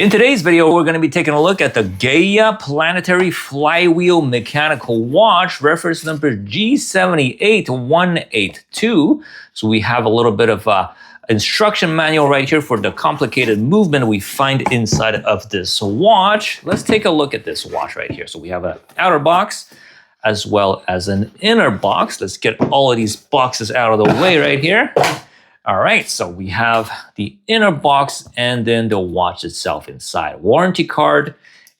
In today's video, we're going to be taking a look at the Gaia Planetary Flywheel Mechanical Watch, reference number G78182. So we have a little bit of instruction manual right here for the complicated movement we find inside of this watch. Let's take a look at this watch right here. So we have an outer box as well as an inner box. Let's get all of these boxes out of the way right here. All right, so we have the inner box and then the watch itself inside. Warranty card,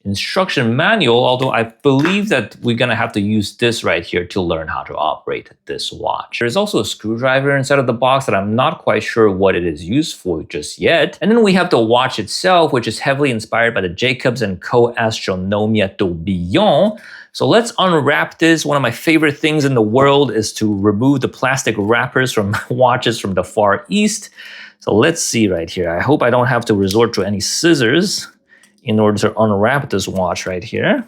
instruction manual, although I believe that we're gonna have to use this right here to learn how to operate this watch. There's also a screwdriver inside of the box that I'm not quite sure what it is used for just yet. And then we have the watch itself, which is heavily inspired by the Jacobs & Co. Astronomia Tourbillon. So let's unwrap this. One of my favorite things in the world is to remove the plastic wrappers from watches from the Far East. So let's see right here. I hope I don't have to resort to any scissors in order to unwrap this watch right here.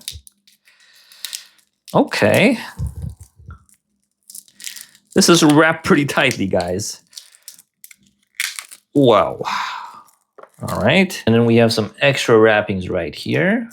Okay. This is wrapped pretty tightly, guys. Wow. All right. And then we have some extra wrappings right here.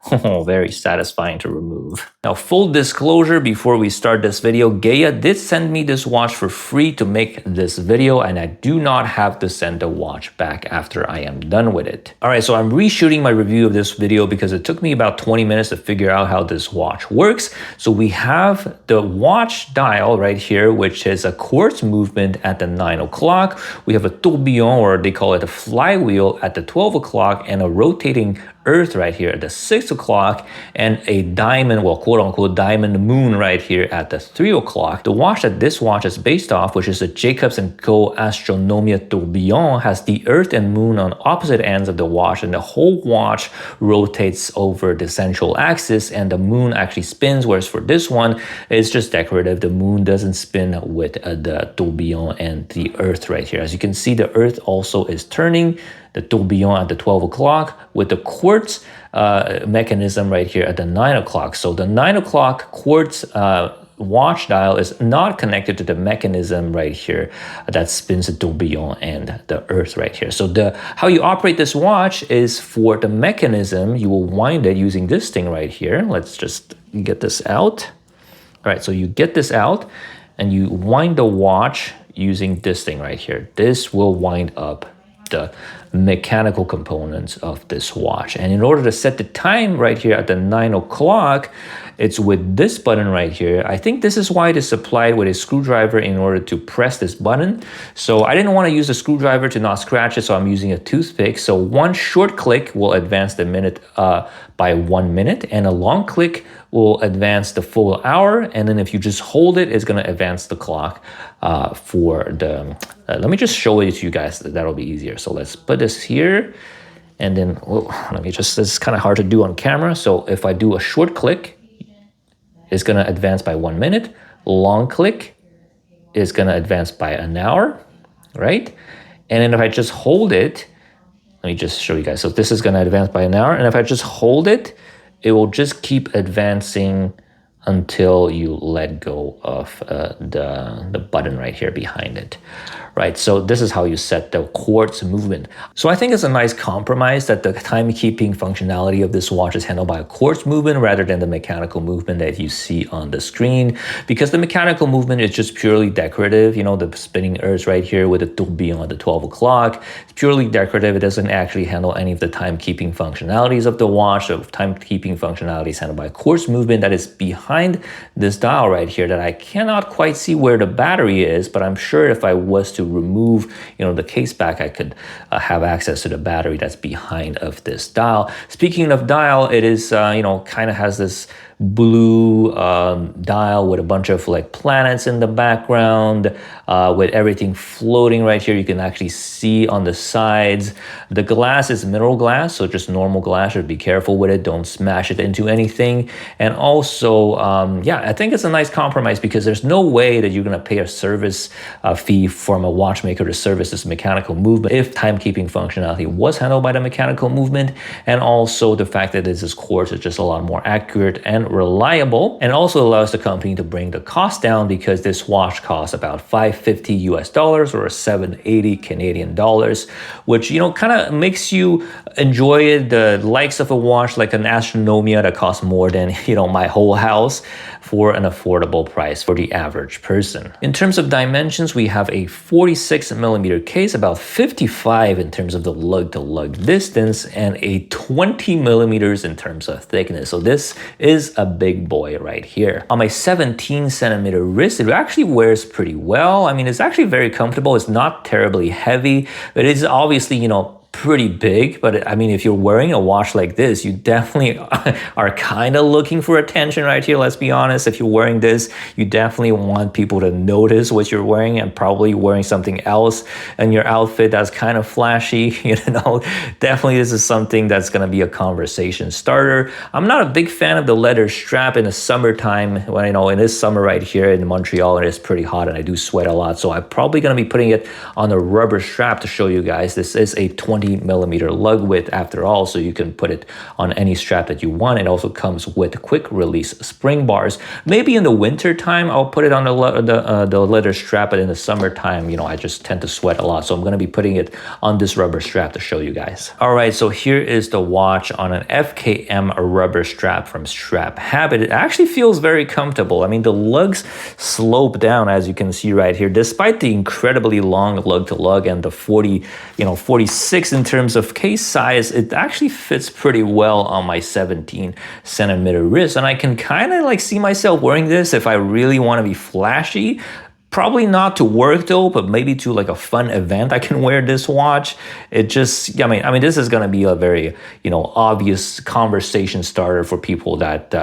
Oh, very satisfying to remove. Now, full disclosure before we start this video, Gaia did send me this watch for free to make this video, and I do not have to send the watch back after I am done with it. All right, so I'm reshooting my review of this video because it took me about 20 minutes to figure out how this watch works. So we have the watch dial right here, which is a quartz movement at the 9 o'clock. We have a tourbillon, or they call it a flywheel, at the 12 o'clock, and a rotating Earth right here at the 6 o'clock, and a diamond, well, quote unquote, diamond moon right here at the 3 o'clock. The watch that this watch is based off, which is the Jacobs & Co. Astronomia Tourbillon, has the Earth and moon on opposite ends of the watch, and the whole watch rotates over the central axis, and the moon actually spins, whereas for this one, it's just decorative. The moon doesn't spin with the tourbillon and the Earth right here. As you can see, the Earth also is turning the tourbillon at the 12 o'clock with the quartz mechanism right here at the 9 o'clock. So the 9 o'clock quartz watch dial is not connected to the mechanism right here that spins the tourbillon and the Earth right here. So how you operate this watch is, for the mechanism, you will wind it using this thing right here. Let's just get this out. All right, so you get this out and you wind the watch using this thing right here. This will wind up the mechanical components of this watch. And in order to set the time right here at the 9 o'clock, it's with this button right here. I think this is why it is supplied with a screwdriver in order to press this button. So I didn't want to use a screwdriver to not scratch it, so I'm using a toothpick. So one short click will advance the minute by 1 minute, and a long click will advance the full hour. And then if you just hold it, it's going to advance the clock for the... let me just show it to you guys. That'll be easier. So let's put this here. And then, this is kind of hard to do on camera. So if I do a short click, it's going to advance by 1 minute. Long click is going to advance by an hour, right? And then if I just hold it, let me just show you guys. So this is going to advance by an hour. And if I just hold it, it will just keep advancing until you let go of the button right here behind it. Right, so this is how you set the quartz movement. So I think it's a nice compromise that the timekeeping functionality of this watch is handled by a quartz movement rather than the mechanical movement that you see on the screen, because the mechanical movement is just purely decorative. You know, the spinning Earth right here with the tourbillon at the 12 o'clock. It's purely decorative. It doesn't actually handle any of the timekeeping functionalities of the watch. The timekeeping functionality is handled by a quartz movement that is behind this dial right here that I cannot quite see where the battery is, but I'm sure if I was to remove the case back, I could have access to the battery that's behind of this dial. Speaking of dial, it is kind of has this blue dial with a bunch of like planets in the background, with everything floating right here. You can actually see on the sides. The glass is mineral glass, so just normal glass. So be careful with it. Don't smash it into anything. And also, I think it's a nice compromise, because there's no way that you're going to pay a service fee from a watchmaker to service this mechanical movement if timekeeping functionality was handled by the mechanical movement, and also the fact that this quartz is just a lot more accurate and reliable, and also allows the company to bring the cost down because this watch costs about $550 US or 780 Canadian dollars, which, you know, kind of makes you enjoy the likes of a watch like an Astronomia that costs more than, you know, my whole house for an affordable price for the average person. In terms of dimensions, we have a 46mm case, about 55 in terms of the lug-to-lug distance, and a 20mm in terms of thickness. So this is a big boy right here. On my 17cm wrist, it actually wears pretty well. I mean, it's actually very comfortable. It's not terribly heavy, but it's obviously, you know, pretty big. But I mean, if you're wearing a watch like this, you definitely are kind of looking for attention right here. Let's be honest. If you're wearing this, you definitely want people to notice what you're wearing, and probably wearing something else in your outfit that's kind of flashy. You know, definitely this is something that's going to be a conversation starter. I'm not a big fan of the leather strap in the summertime. When, you know, in this summer right here in Montreal, it is pretty hot and I do sweat a lot. So I'm probably going to be putting it on a rubber strap to show you guys. This is a 20mm lug width after all, so you can put it on any strap that you want. It also comes with quick release spring bars. Maybe in the winter time I'll put it on the leather strap, but in the summertime, you know, I just tend to sweat a lot, so I'm going to be putting it on this rubber strap to show you guys. All right, so here is the watch on an FKM rubber strap from Strap Habit. It actually feels very comfortable. I mean, the lugs slope down, as you can see right here, despite the incredibly long lug to lug and the 46 in terms of case size. It actually fits pretty well on my 17cm wrist, and I can kind of like see myself wearing this if I really want to be flashy. Probably not to work though, but maybe to like a fun event, I can wear this watch. It just, I mean, this is going to be a very, you know, obvious conversation starter for people that,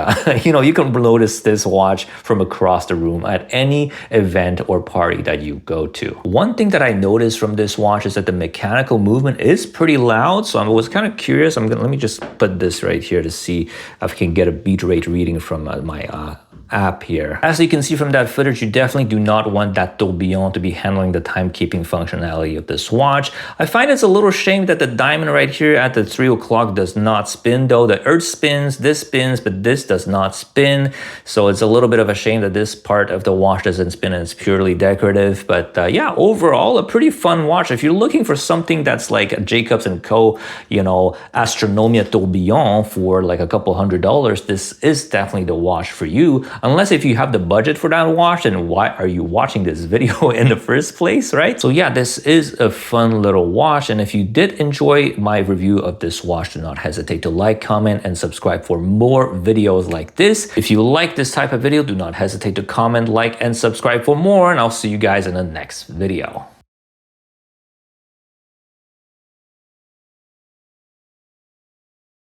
you know, you can notice this watch from across the room at any event or party that you go to. One thing that I noticed from this watch is that the mechanical movement is pretty loud. So I was kind of curious. Let me just put this right here to see if I can get a beat rate reading from my app here. As you can see from that footage, you definitely do not want that tourbillon to be handling the timekeeping functionality of this watch. I find it's a little shame that the diamond right here at the 3 o'clock does not spin though. The earth spins, this spins, but this does not spin. So it's a little bit of a shame that this part of the watch doesn't spin and it's purely decorative. But yeah, overall, a pretty fun watch. If you're looking for something that's like a Jacobs & Co., you know, Astronomia tourbillon for like a couple $100, this is definitely the watch for you. Unless if you have the budget for that watch, then why are you watching this video in the first place, right? So yeah, this is a fun little watch. And if you did enjoy my review of this watch, do not hesitate to like, comment, and subscribe for more videos like this. If you like this type of video, do not hesitate to comment, like, and subscribe for more. And I'll see you guys in the next video.